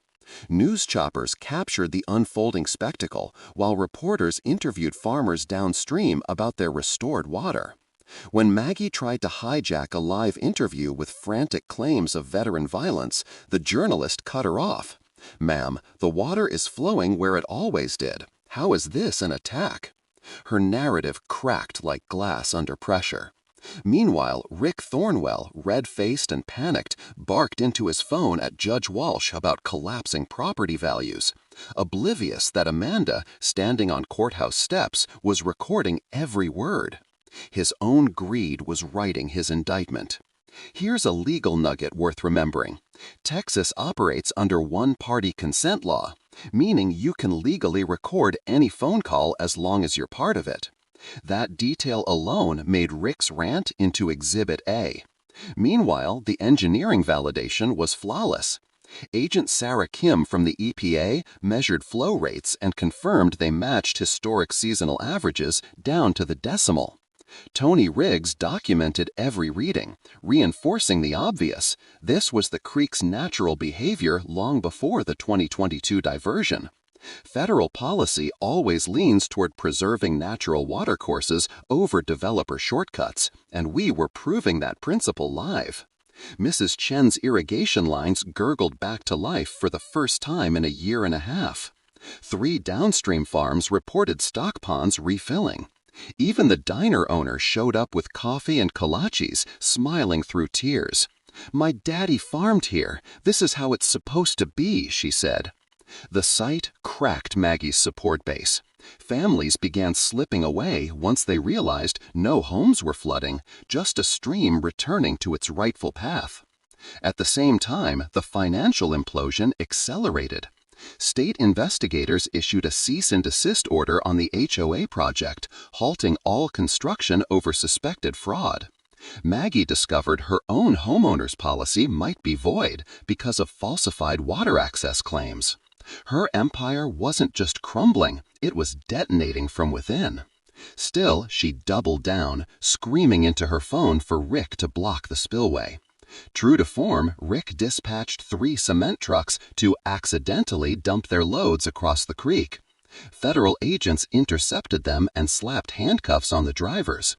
News choppers captured the unfolding spectacle, while reporters interviewed farmers downstream about their restored water. When Maggie tried to hijack a live interview with frantic claims of veteran violence, the journalist cut her off. "Ma'am, the water is flowing where it always did. How is this an attack?" Her narrative cracked like glass under pressure. Meanwhile, Rick Thornwell, red-faced and panicked, barked into his phone at Judge Walsh about collapsing property values, oblivious that Amanda, standing on courthouse steps, was recording every word. His own greed was writing his indictment. Here's a legal nugget worth remembering. Texas operates under one-party consent law, meaning you can legally record any phone call as long as you're part of it. That detail alone made Rick's rant into Exhibit A. Meanwhile, the engineering validation was flawless. Agent Sarah Kim from the EPA measured flow rates and confirmed they matched historic seasonal averages down to the decimal. Tony Riggs documented every reading, reinforcing the obvious. This was the creek's natural behavior long before the 2022 diversion. Federal policy always leans toward preserving natural watercourses over developer shortcuts, and we were proving that principle live. Mrs. Chen's irrigation lines gurgled back to life for the first time in a year and a half. 3 downstream farms reported stock ponds refilling. Even the diner owner showed up with coffee and kolaches, smiling through tears. "My daddy farmed here. This is how it's supposed to be," she said. The sight cracked Maggie's support base. Families began slipping away once they realized no homes were flooding, just a stream returning to its rightful path. At the same time, the financial implosion accelerated. State investigators issued a cease and desist order on the HOA project, halting all construction over suspected fraud. Maggie discovered her own homeowners policy might be void because of falsified water access claims. Her empire wasn't just crumbling, it was detonating from within. Still, she doubled down, screaming into her phone for Rick to block the spillway. True to form, Rick dispatched 3 cement trucks to accidentally dump their loads across the creek. Federal agents intercepted them and slapped handcuffs on the drivers.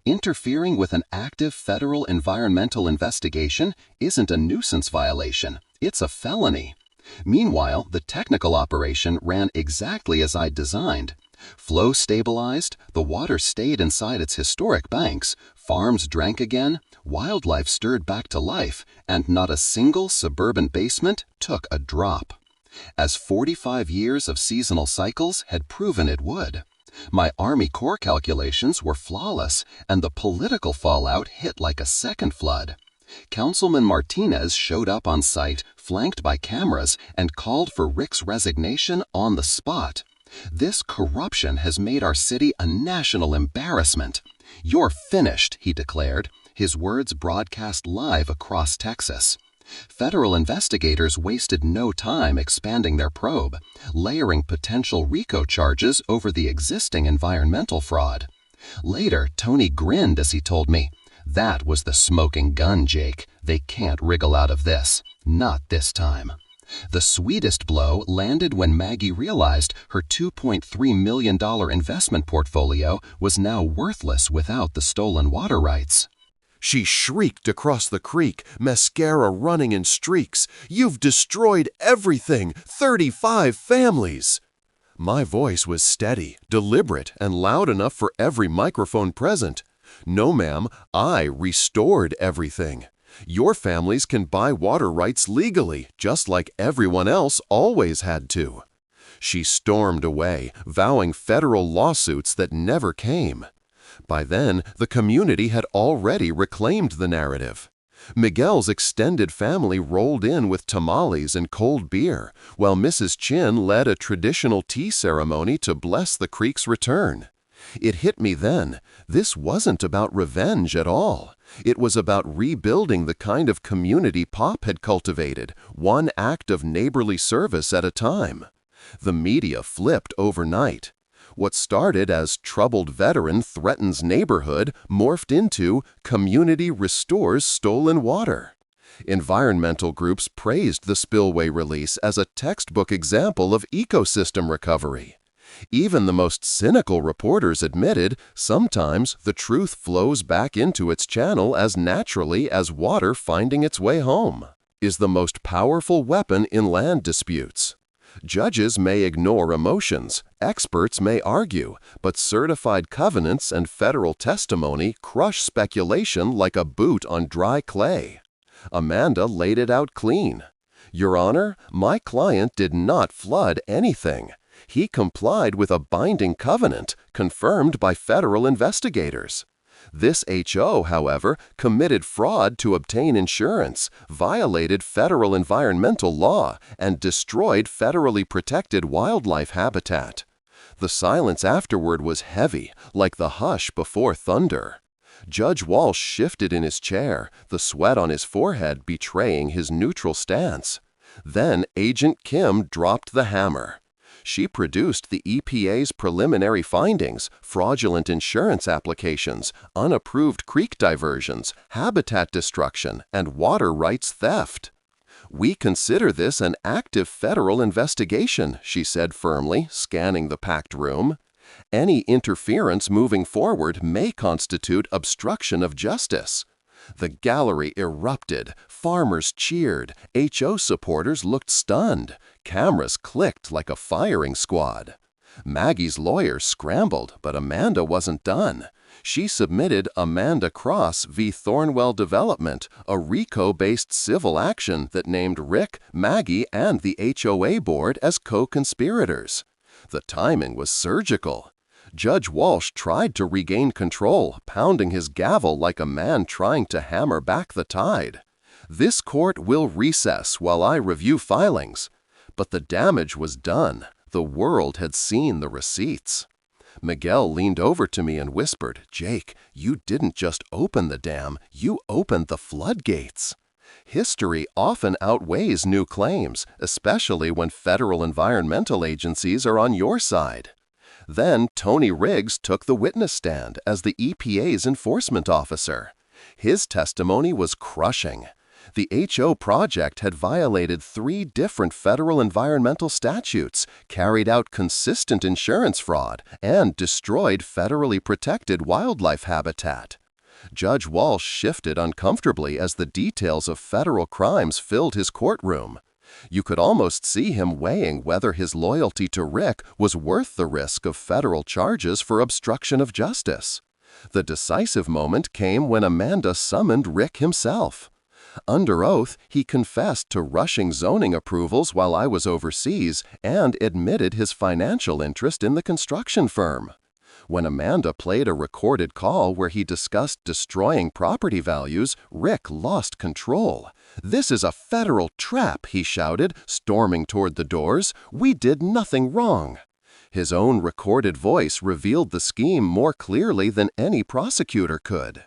Interfering with an active federal environmental investigation isn't a nuisance violation, it's a felony. Meanwhile, the technical operation ran exactly as I'd designed. Flow stabilized, the water stayed inside its historic banks, farms drank again, wildlife stirred back to life, and not a single suburban basement took a drop. As 45 years of seasonal cycles had proven it would. My Army Corps calculations were flawless, and the political fallout hit like a second flood. Councilman Martinez showed up on site, flanked by cameras, and called for Rick's resignation on the spot. "This corruption has made our city a national embarrassment." "You're finished," he declared, his words broadcast live across Texas. Federal investigators wasted no time expanding their probe, layering potential RICO charges over the existing environmental fraud. Later, Tony grinned as he told me, "That was the smoking gun, Jake. They can't wriggle out of this. Not this time." The sweetest blow landed when Maggie realized her $2.3 million investment portfolio was now worthless without the stolen water rights. She shrieked across the creek, mascara running in streaks. "You've destroyed everything! 35 families!" My voice was steady, deliberate, and loud enough for every microphone present. "No, ma'am, I restored everything. Your families can buy water rights legally, just like everyone else always had to." She stormed away, vowing federal lawsuits that never came. By then, the community had already reclaimed the narrative. Miguel's extended family rolled in with tamales and cold beer, while Mrs. Chin led a traditional tea ceremony to bless the creek's return. It hit me then, this wasn't about revenge at all. It was about rebuilding the kind of community Pop had cultivated, one act of neighborly service at a time. The media flipped overnight. What started as troubled veteran threatens neighborhood morphed into community restores stolen water. Environmental groups praised the spillway release as a textbook example of ecosystem recovery. Even the most cynical reporters admitted sometimes the truth flows back into its channel as naturally as water finding its way home, is the most powerful weapon in land disputes. Judges may ignore emotions, experts may argue, but certified covenants and federal testimony crush speculation like a boot on dry clay. Amanda laid it out clean. "Your Honor, my client did not flood anything. He complied with a binding covenant confirmed by federal investigators. This HO, however, committed fraud to obtain insurance, violated federal environmental law, and destroyed federally protected wildlife habitat." The silence afterward was heavy, like the hush before thunder. Judge Walsh shifted in his chair, the sweat on his forehead betraying his neutral stance. Then Agent Kim dropped the hammer. She produced the EPA's preliminary findings, fraudulent insurance applications, unapproved creek diversions, habitat destruction, and water rights theft. "We consider this an active federal investigation," she said firmly, scanning the packed room. "Any interference moving forward may constitute obstruction of justice." The gallery erupted, farmers cheered, HO supporters looked stunned, cameras clicked like a firing squad. Maggie's lawyers scrambled, but Amanda wasn't done. She submitted Amanda Cross v. Thornwell Development, a RICO-based civil action that named Rick, Maggie, and the HOA board as co-conspirators. The timing was surgical. Judge Walsh tried to regain control, pounding his gavel like a man trying to hammer back the tide. "This court will recess while I review filings." But the damage was done. The world had seen the receipts. Miguel leaned over to me and whispered, "Jake, you didn't just open the dam, you opened the floodgates." History often outweighs new claims, especially when federal environmental agencies are on your side. Then Tony Riggs took the witness stand as the EPA's enforcement officer. His testimony was crushing. The HO project had violated 3 different federal environmental statutes, carried out consistent insurance fraud, and destroyed federally protected wildlife habitat. Judge Walsh shifted uncomfortably as the details of federal crimes filled his courtroom. You could almost see him weighing whether his loyalty to Rick was worth the risk of federal charges for obstruction of justice. The decisive moment came when Amanda summoned Rick himself. Under oath, he confessed to rushing zoning approvals while I was overseas and admitted his financial interest in the construction firm. When Amanda played a recorded call where he discussed destroying property values, Rick lost control. "This is a federal trap," he shouted, storming toward the doors. "We did nothing wrong." His own recorded voice revealed the scheme more clearly than any prosecutor could.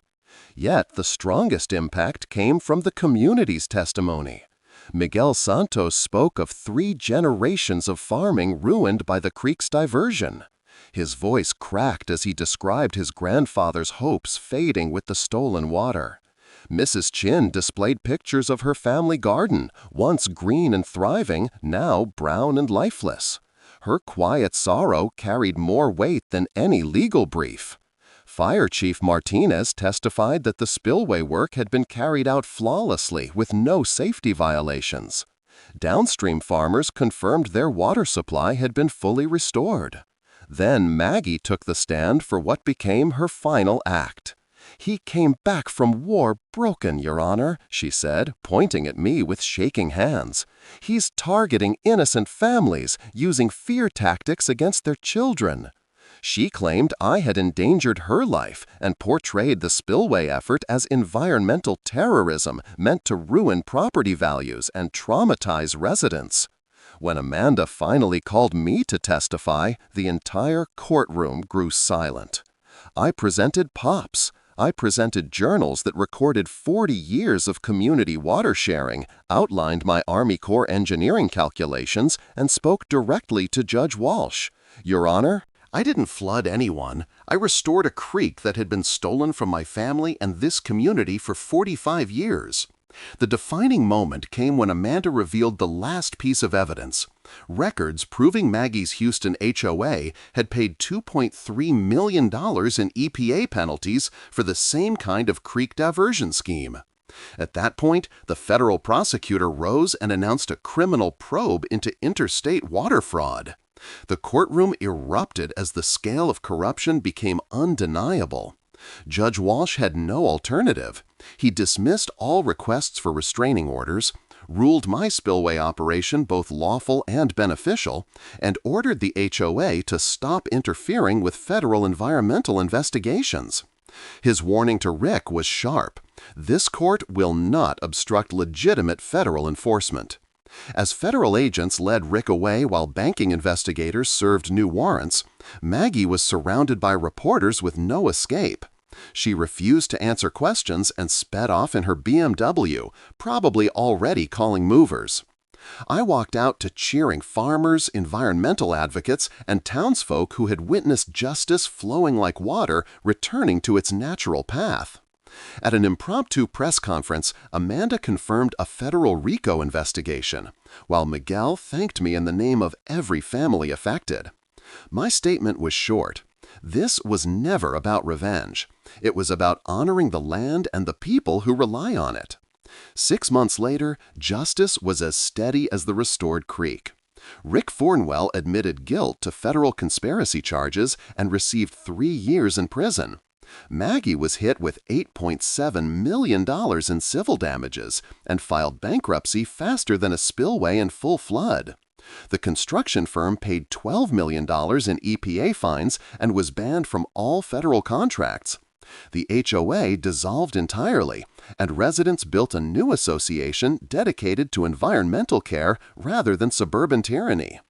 Yet the strongest impact came from the community's testimony. Miguel Santos spoke of 3 generations of farming ruined by the creek's diversion. His voice cracked as he described his grandfather's hopes fading with the stolen water. Mrs. Chin displayed pictures of her family garden, once green and thriving, now brown and lifeless. Her quiet sorrow carried more weight than any legal brief. Fire Chief Martinez testified that the spillway work had been carried out flawlessly with no safety violations. Downstream farmers confirmed their water supply had been fully restored. Then Maggie took the stand for what became her final act. "He came back from war broken, Your Honor," she said, pointing at me with shaking hands. "He's targeting innocent families, using fear tactics against their children." She claimed I had endangered her life and portrayed the spillway effort as environmental terrorism meant to ruin property values and traumatize residents. When Amanda finally called me to testify, the entire courtroom grew silent. I presented POPs. I presented journals that recorded 40 years of community water sharing, outlined my Army Corps engineering calculations, and spoke directly to Judge Walsh. "Your Honor, I didn't flood anyone. I restored a creek that had been stolen from my family and this community for 45 years. The defining moment came when Amanda revealed the last piece of evidence. Records proving Maggie's Houston HOA had paid $2.3 million in EPA penalties for the same kind of creek diversion scheme. At that point, the federal prosecutor rose and announced a criminal probe into interstate water fraud. The courtroom erupted as the scale of corruption became undeniable. Judge Walsh had no alternative. He dismissed all requests for restraining orders, ruled my spillway operation both lawful and beneficial, and ordered the HOA to stop interfering with federal environmental investigations. His warning to Rick was sharp. This court will not obstruct legitimate federal enforcement. As federal agents led Rick away while banking investigators served new warrants, Maggie was surrounded by reporters with no escape. She refused to answer questions and sped off in her BMW, probably already calling movers. I walked out to cheering farmers, environmental advocates, and townsfolk who had witnessed justice flowing like water returning to its natural path. At an impromptu press conference, Amanda confirmed a federal RICO investigation, while Miguel thanked me in the name of every family affected. My statement was short. This was never about revenge. It was about honoring the land and the people who rely on it. 6 months later, justice was as steady as the restored creek. Rick Fornwell admitted guilt to federal conspiracy charges and received 3 years in prison. Maggie was hit with $8.7 million in civil damages and filed bankruptcy faster than a spillway in full flood. The construction firm paid $12 million in EPA fines and was banned from all federal contracts. The HOA dissolved entirely, and residents built a new association dedicated to environmental care rather than suburban tyranny.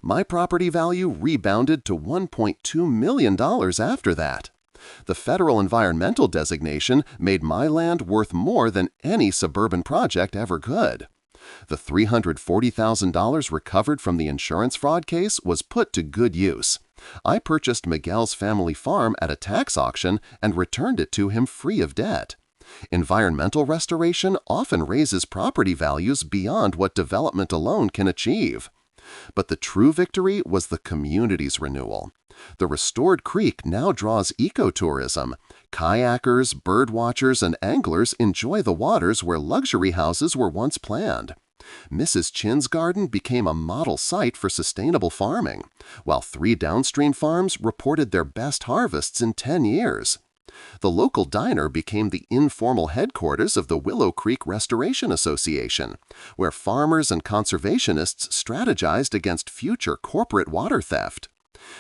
My property value rebounded to $1.2 million after that. The federal environmental designation made my land worth more than any suburban project ever could. The $340,000 recovered from the insurance fraud case was put to good use. I purchased Miguel's family farm at a tax auction and returned it to him free of debt. Environmental restoration often raises property values beyond what development alone can achieve. But the true victory was the community's renewal. The restored creek now draws ecotourism. Kayakers, birdwatchers, and anglers enjoy the waters where luxury houses were once planned. Mrs. Chin's garden became a model site for sustainable farming, while 3 downstream farms reported their best harvests in 10 years. The local diner became the informal headquarters of the Willow Creek Restoration Association, where farmers and conservationists strategized against future corporate water theft.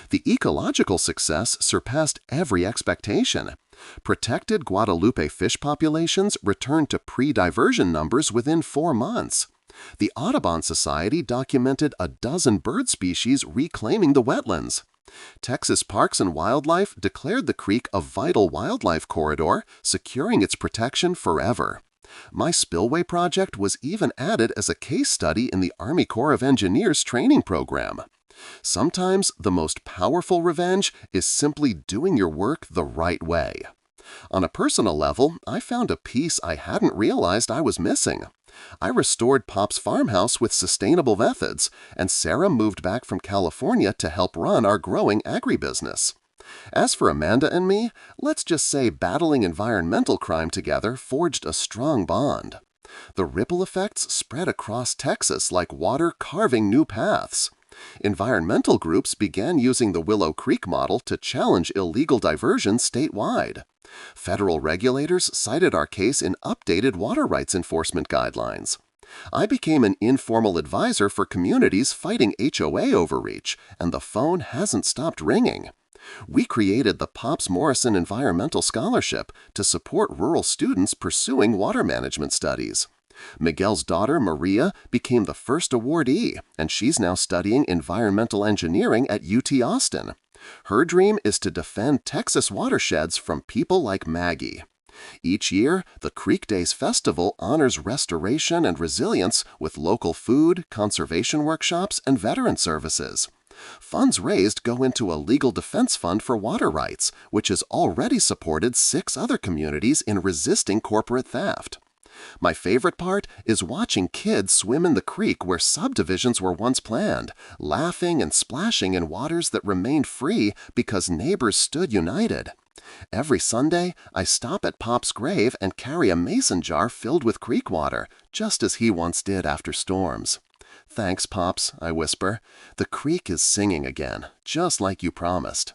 The ecological success surpassed every expectation. Protected Guadalupe fish populations returned to pre-diversion numbers within 4 months. The Audubon Society documented a dozen bird species reclaiming the wetlands. Texas Parks and Wildlife declared the creek a vital wildlife corridor, securing its protection forever. My spillway project was even added as a case study in the Army Corps of Engineers training program. Sometimes the most powerful revenge is simply doing your work the right way. On a personal level, I found a piece I hadn't realized I was missing. I restored Pop's farmhouse with sustainable methods, and Sarah moved back from California to help run our growing agribusiness. As for Amanda and me, let's just say battling environmental crime together forged a strong bond. The ripple effects spread across Texas like water carving new paths. Environmental groups began using the Willow Creek model to challenge illegal diversion statewide. Federal regulators cited our case in updated water rights enforcement guidelines. I became an informal advisor for communities fighting HOA overreach, and the phone hasn't stopped ringing. We created the Pops Morrison Environmental Scholarship to support rural students pursuing water management studies. Miguel's daughter, Maria, became the first awardee, and she's now studying environmental engineering at UT Austin. Her dream is to defend Texas watersheds from people like Maggie. Each year, the Creek Days Festival honors restoration and resilience with local food, conservation workshops, and veteran services. Funds raised go into a legal defense fund for water rights, which has already supported 6 other communities in resisting corporate theft. My favorite part is watching kids swim in the creek where subdivisions were once planned, laughing and splashing in waters that remained free because neighbors stood united. Every Sunday, I stop at Pop's grave and carry a mason jar filled with creek water, just as he once did after storms. "Thanks, Pops," I whisper. "The creek is singing again, just like you promised."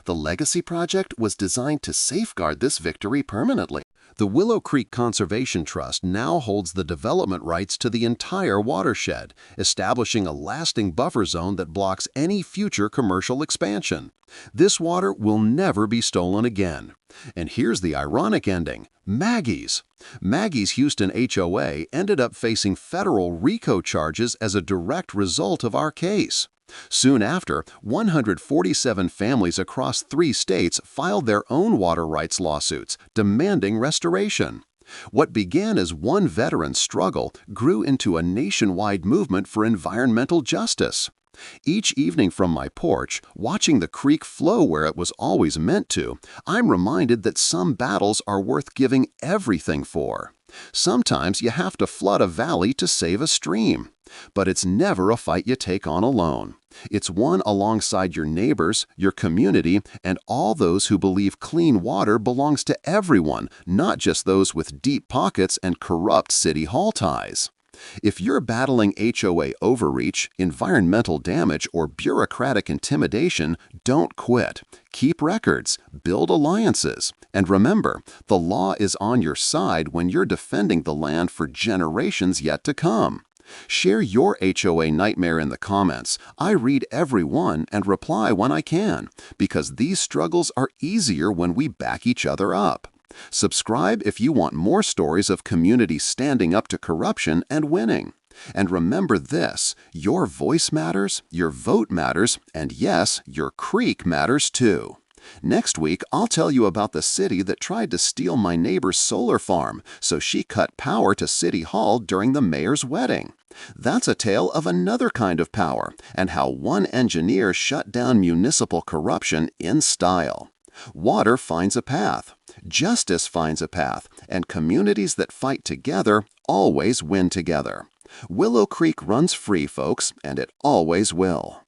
The Legacy Project was designed to safeguard this victory permanently. The Willow Creek Conservation Trust now holds the development rights to the entire watershed, establishing a lasting buffer zone that blocks any future commercial expansion. This water will never be stolen again. And here's the ironic ending: Maggie's Houston HOA ended up facing federal RICO charges as a direct result of our case. Soon after, 147 families across 3 states filed their own water rights lawsuits, demanding restoration. What began as one veteran's struggle grew into a nationwide movement for environmental justice. Each evening from my porch, watching the creek flow where it was always meant to, I'm reminded that some battles are worth giving everything for. Sometimes you have to flood a valley to save a stream. But it's never a fight you take on alone. It's one alongside your neighbors, your community, and all those who believe clean water belongs to everyone, not just those with deep pockets and corrupt city hall ties. If you're battling HOA overreach, environmental damage, or bureaucratic intimidation, don't quit. Keep records, build alliances, and remember, the law is on your side when you're defending the land for generations yet to come. Share your HOA nightmare in the comments. I read every one and reply when I can, because these struggles are easier when we back each other up. Subscribe if you want more stories of communities standing up to corruption and winning. And remember this: your voice matters, your vote matters, and yes, your creek matters too. Next week, I'll tell you about the city that tried to steal my neighbor's solar farm, so she cut power to City Hall during the mayor's wedding. That's a tale of another kind of power, and how one engineer shut down municipal corruption in style. Water finds a path, justice finds a path, and communities that fight together always win together. Willow Creek runs free, folks, and it always will.